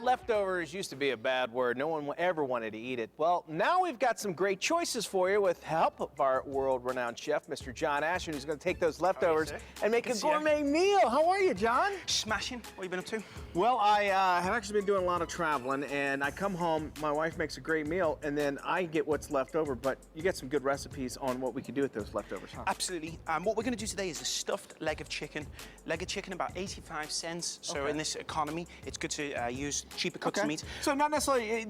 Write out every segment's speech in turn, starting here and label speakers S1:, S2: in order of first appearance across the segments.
S1: Leftovers used to be a bad word. No one ever wanted to eat it. Well, now we've got some great choices for you with help of our world-renowned chef, Mr. Jon Ashton, who's going to take those leftovers and make a gourmet meal. How are you, John?
S2: Smashing. What have you been up to?
S1: Well, I have actually been doing a lot of traveling, and I come home, my wife makes a great meal, and then I get what's left over, but you get some good recipes on what we can do with those leftovers, huh?
S2: Absolutely. What we're going to do today is a stuffed leg of chicken. Leg of chicken, about 85 cents. So in this economy, it's good to use cheaper cuts of meat.
S1: So not necessarily,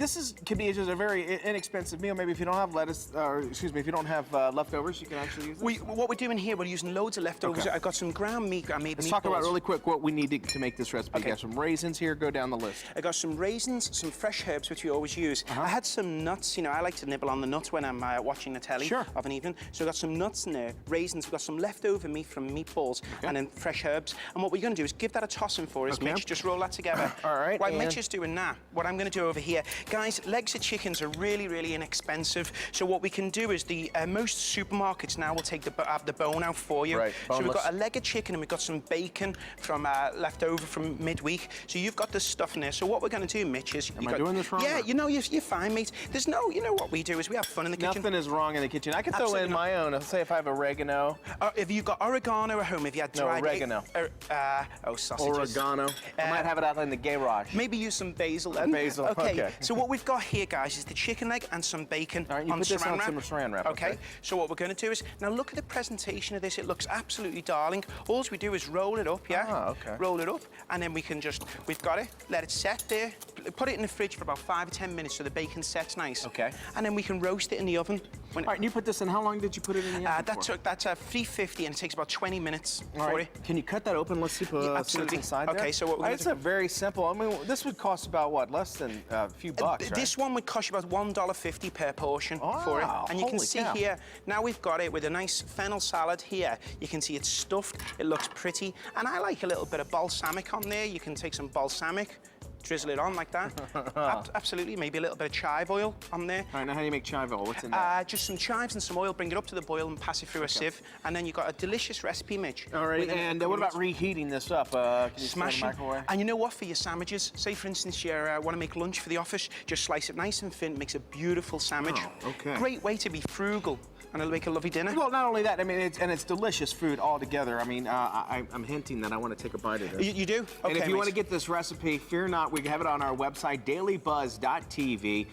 S1: can be just a very inexpensive meal. Maybe if you don't have lettuce, or excuse me, if you don't have leftovers, you can actually use this.
S2: What we're doing here, we're using loads of leftovers. I've got some ground meat. I made
S1: Let's talk about really quick what we need to make this recipe. You got some raisins here, go down the list.
S2: I got some raisins, some fresh herbs, which we always use. I had some nuts. You know, I like to nibble on the nuts when I'm watching the telly of an evening. So I got some nuts in there, raisins. We've got some leftover meat from meatballs, and then fresh herbs. And what we're going to do is give that a toss in for us, Mitch. Just roll that together.
S1: All right.
S2: While Mitch is doing that, what I'm going to do over here, guys, legs of chickens are really, really inexpensive. So what we can do is most supermarkets now will take the bone out for you.
S1: Right,
S2: so we've got a leg of chicken and we've got some bacon from left over from midweek. So you've got the stuff in there. So what we're going to do, Mitch, is
S1: Am I doing this wrong?
S2: Yeah, you know, you're fine, mate. There's no, you know what we do is we have fun in the kitchen.
S1: Nothing is wrong in the kitchen. I can throw in my own. Let's say if I have oregano.
S2: If you've got oregano at home, if you had dried
S1: oregano.
S2: Sausages.
S1: Oregano. I might have it out in the garage.
S2: Maybe use some basil then.
S1: Basil.
S2: Okay. So what we've got here, guys, is the chicken leg and some bacon.
S1: All right, you put this on some saran wrap.
S2: Okay. So what we're going to do is now look at the presentation of this. It looks absolutely darling. All we do is roll it up, yeah.
S1: Ah, okay.
S2: Roll it up, and then we've got it. Let it set there. Put it in the fridge for about 5 or 10 minutes so the bacon sets nice.
S1: Okay.
S2: And then we can roast it in the oven.
S1: All right, and you put this in, how long did you put it in the oven for?
S2: That's 350 and it takes about 20 minutes for it.
S1: Can you cut that open? Let's see what's inside there.
S2: Okay, so what we're
S1: It's a very simple, I mean, this would cost about, what, less than a few bucks, right?
S2: This one would cost you about $1.50 per portion for it. And you can see here, now we've got it with a nice fennel salad here. You can see it's stuffed, it looks pretty. And I like a little bit of balsamic on there. You can take some balsamic, drizzle it on like that. Absolutely, maybe a little bit of chive oil on there.
S1: All right, now how do you make chive oil? What's in there?
S2: Just some chives and some oil, bring it up to the boil and pass it through a sieve. And then you've got a delicious recipe, Mitch.
S1: All right, and what about reheating this up? Can you
S2: smash it. And you know what, for your sandwiches, say for instance you want to make lunch for the office, just slice it nice and thin, makes a beautiful sandwich.
S1: Oh, okay.
S2: Great way to be frugal. And it'll make a lovely dinner.
S1: Well, not only that, I mean, it's delicious food altogether. I mean, I'm hinting that I want to take a bite of this.
S2: You do? Okay,
S1: and if you want to get this recipe, fear not, we have it on our website, dailybuzz.tv.